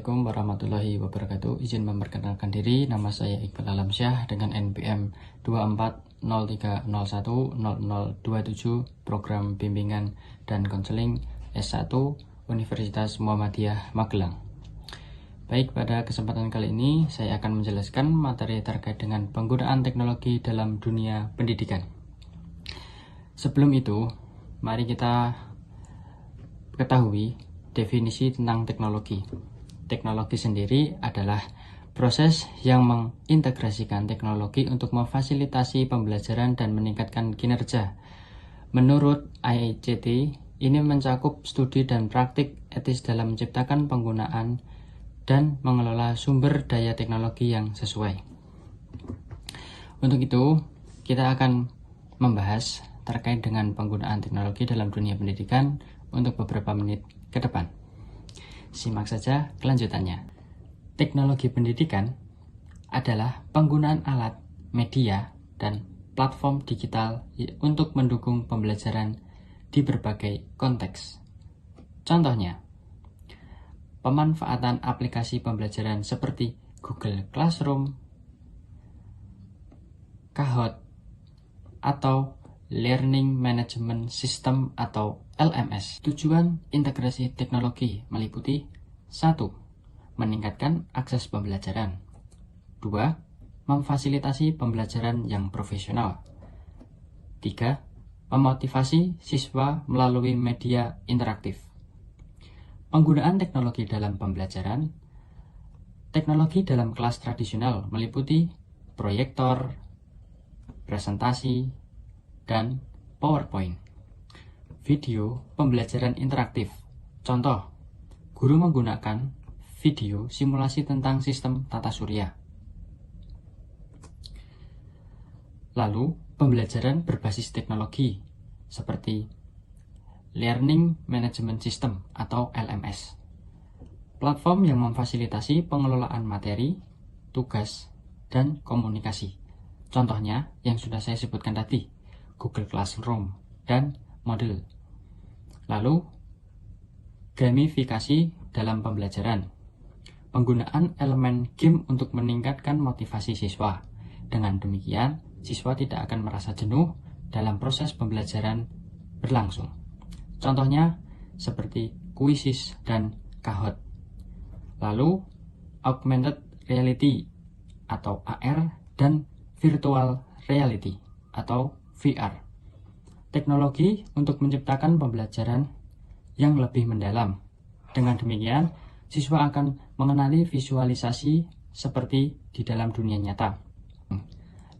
Assalamualaikum warahmatullahi wabarakatuh. Izin memperkenalkan diri, nama saya Iqbal Alamsyah dengan NPM 2403010027, program bimbingan dan konseling S1 Universitas Muhammadiyah Magelang. Baik, pada kesempatan kali ini saya akan menjelaskan materi terkait dengan penggunaan teknologi dalam dunia pendidikan. Sebelum itu, mari kita ketahui definisi tentang teknologi. Teknologi sendiri adalah proses yang mengintegrasikan teknologi untuk memfasilitasi pembelajaran dan meningkatkan kinerja. Menurut ICT, ini mencakup studi dan praktik etis dalam menciptakan, penggunaan, dan mengelola sumber daya teknologi yang sesuai. Untuk itu, kita akan membahas terkait dengan penggunaan teknologi dalam dunia pendidikan untuk beberapa menit ke depan. Simak saja kelanjutannya. Teknologi pendidikan adalah penggunaan alat, media, dan platform digital untuk mendukung pembelajaran di berbagai konteks. Contohnya, pemanfaatan aplikasi pembelajaran seperti Google Classroom, Kahoot, atau Learning Management System atau LMS. Tujuan integrasi teknologi meliputi 1. Meningkatkan akses pembelajaran. 2. Memfasilitasi pembelajaran yang profesional. 3. Memotivasi siswa melalui media interaktif. Penggunaan teknologi dalam pembelajaran. Teknologi dalam kelas tradisional meliputi proyektor, presentasi, dan PowerPoint. Video pembelajaran interaktif. Contoh, guru menggunakan video simulasi tentang sistem tata surya. Lalu, pembelajaran berbasis teknologi seperti Learning Management System atau LMS. Platform yang memfasilitasi pengelolaan materi, tugas, dan komunikasi. Contohnya yang sudah saya sebutkan tadi, Google Classroom dan Moodle. Lalu, gamifikasi dalam pembelajaran. Penggunaan elemen game untuk meningkatkan motivasi siswa. Dengan demikian, siswa tidak akan merasa jenuh dalam proses pembelajaran berlangsung. Contohnya seperti Quizzes dan Kahoot. Lalu, augmented reality atau AR dan virtual reality atau VR. Teknologi untuk menciptakan pembelajaran yang lebih mendalam. Dengan demikian, siswa akan mengenali visualisasi seperti di dalam dunia nyata.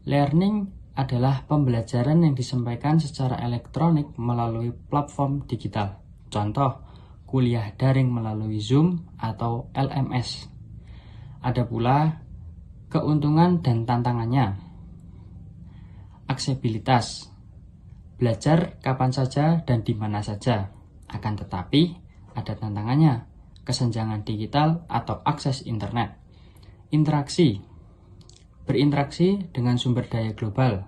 Learning adalah pembelajaran yang disampaikan secara elektronik melalui platform digital. Contoh, kuliah daring melalui Zoom atau LMS. Ada pula keuntungan dan tantangannya. Aksesibilitas, belajar kapan saja dan di mana saja. Akan tetapi, ada tantangannya, kesenjangan digital atau akses internet. Interaksi, berinteraksi dengan sumber daya global.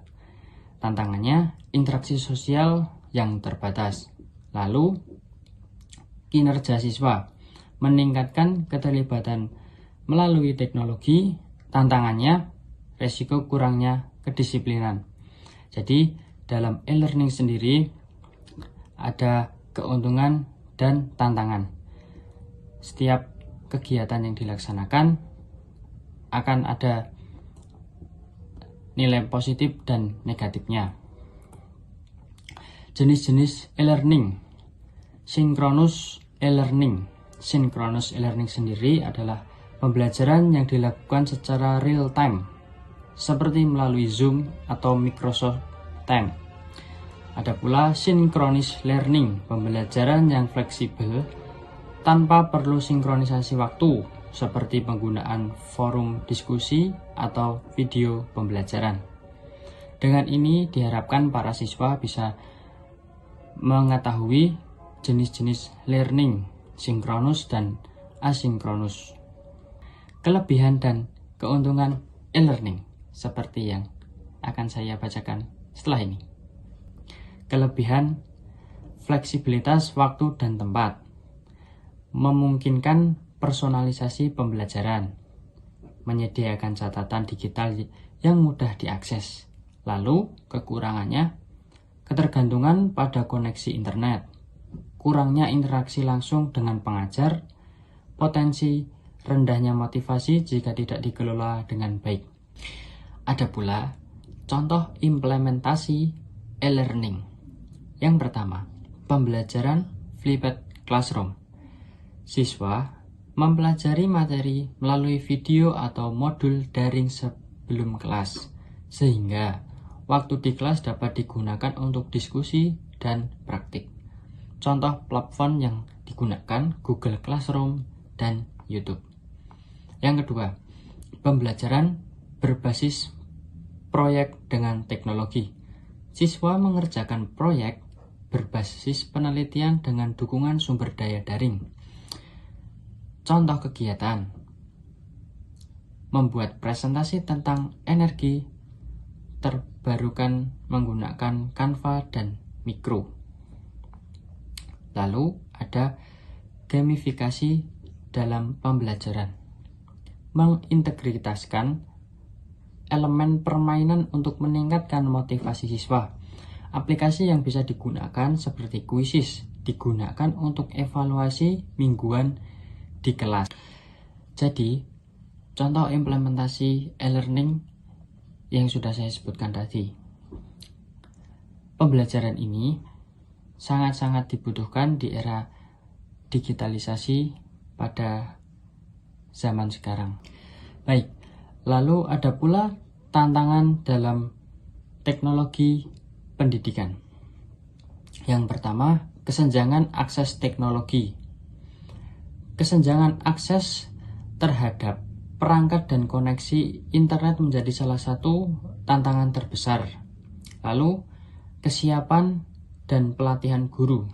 Tantangannya, interaksi sosial yang terbatas. Lalu, kinerja siswa, meningkatkan keterlibatan melalui teknologi. Tantangannya, resiko kurangnya kedisiplinan. Jadi, dalam e-learning sendiri ada keuntungan dan tantangan. Setiap kegiatan yang dilaksanakan akan ada nilai positif dan negatifnya. Jenis-jenis e-learning. Synchronous e-learning. Synchronous e-learning sendiri adalah pembelajaran yang dilakukan secara real time, seperti melalui Zoom atau Microsoft Teams. Ada pula synchronous learning, pembelajaran yang fleksibel tanpa perlu sinkronisasi waktu, seperti penggunaan forum diskusi atau video pembelajaran. Dengan ini diharapkan para siswa bisa mengetahui jenis-jenis learning, sinkronus dan asinkronus. Kelebihan dan keuntungan e-learning seperti yang akan saya bacakan setelah ini. Kelebihan, fleksibilitas waktu dan tempat, memungkinkan personalisasi pembelajaran, menyediakan catatan digital yang mudah diakses. Lalu, kekurangannya, ketergantungan pada koneksi internet, kurangnya interaksi langsung dengan pengajar, potensi rendahnya motivasi jika tidak dikelola dengan baik. Ada pula contoh implementasi e-learning. Yang pertama, pembelajaran flipped classroom. Siswa mempelajari materi melalui video atau modul daring sebelum kelas, sehingga waktu di kelas dapat digunakan untuk diskusi dan praktik. Contoh platform yang digunakan Google Classroom dan YouTube. Yang kedua, pembelajaran berbasis proyek dengan teknologi. Siswa mengerjakan proyek berbasis penelitian dengan dukungan sumber daya daring. Contoh kegiatan: membuat presentasi tentang energi terbarukan menggunakan Canva dan Micro. Lalu ada gamifikasi dalam pembelajaran. Mengintegritaskan elemen permainan untuk meningkatkan motivasi siswa. Aplikasi yang bisa digunakan seperti Quizzes digunakan untuk evaluasi mingguan di kelas. Jadi, contoh implementasi e-learning yang sudah saya sebutkan tadi. Pembelajaran ini sangat-sangat dibutuhkan di era digitalisasi pada zaman sekarang. Baik, lalu ada pula tantangan dalam teknologi pendidikan. Yang pertama, kesenjangan akses teknologi. Kesenjangan akses terhadap perangkat dan koneksi internet menjadi salah satu tantangan terbesar. Lalu, kesiapan dan pelatihan guru.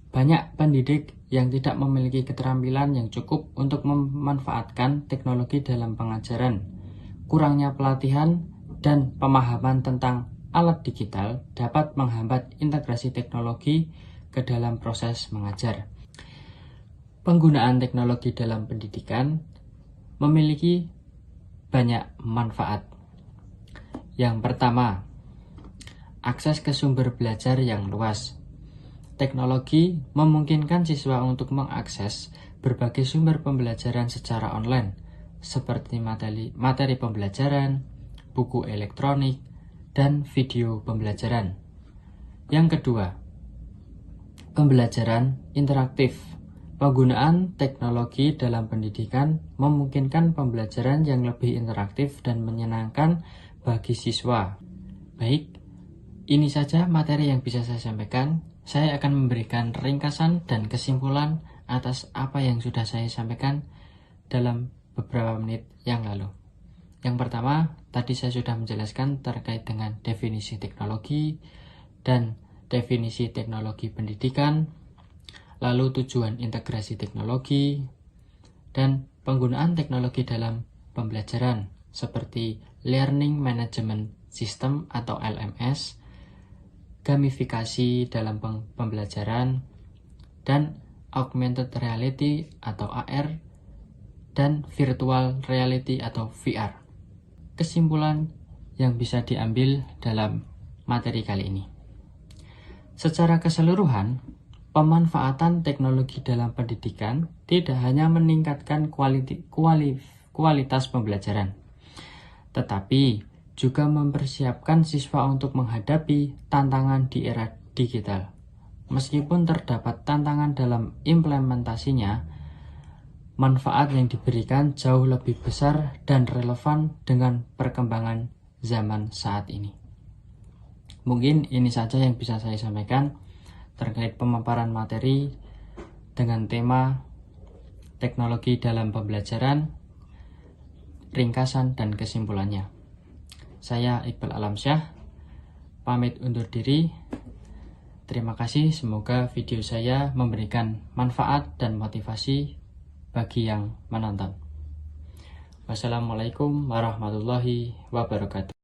Banyak pendidik yang tidak memiliki keterampilan yang cukup untuk memanfaatkan teknologi dalam pengajaran. Kurangnya pelatihan dan pemahaman tentang alat digital dapat menghambat integrasi teknologi ke dalam proses mengajar. Penggunaan teknologi dalam pendidikan memiliki banyak manfaat. Yang pertama, akses ke sumber belajar yang luas. Teknologi memungkinkan siswa untuk mengakses berbagai sumber pembelajaran secara online, seperti materi pembelajaran, buku elektronik, dan video pembelajaran. Yang kedua, pembelajaran interaktif. Penggunaan teknologi dalam pendidikan memungkinkan pembelajaran yang lebih interaktif dan menyenangkan bagi siswa. Baik, ini saja materi yang bisa saya sampaikan. Saya akan memberikan ringkasan dan kesimpulan atas apa yang sudah saya sampaikan dalam beberapa menit yang lalu. Yang pertama, tadi saya sudah menjelaskan terkait dengan definisi teknologi dan definisi teknologi pendidikan, lalu tujuan integrasi teknologi, dan penggunaan teknologi dalam pembelajaran seperti Learning Management System atau LMS, gamifikasi dalam pembelajaran, dan augmented reality atau AR, dan virtual reality atau VR. Kesimpulan yang bisa diambil dalam materi kali ini. Secara keseluruhan, pemanfaatan teknologi dalam pendidikan tidak hanya meningkatkan kualitas pembelajaran, tetapi juga mempersiapkan siswa untuk menghadapi tantangan di era digital. Meskipun terdapat tantangan dalam implementasinya, manfaat yang diberikan jauh lebih besar dan relevan dengan perkembangan zaman saat ini. Mungkin ini saja yang bisa saya sampaikan terkait pemaparan materi dengan tema teknologi dalam pembelajaran, ringkasan dan kesimpulannya. Saya Iqbal Alamsyah, pamit undur diri. Terima kasih, semoga video saya memberikan manfaat dan motivasi bagi yang menonton. Wassalamualaikum warahmatullahi wabarakatuh.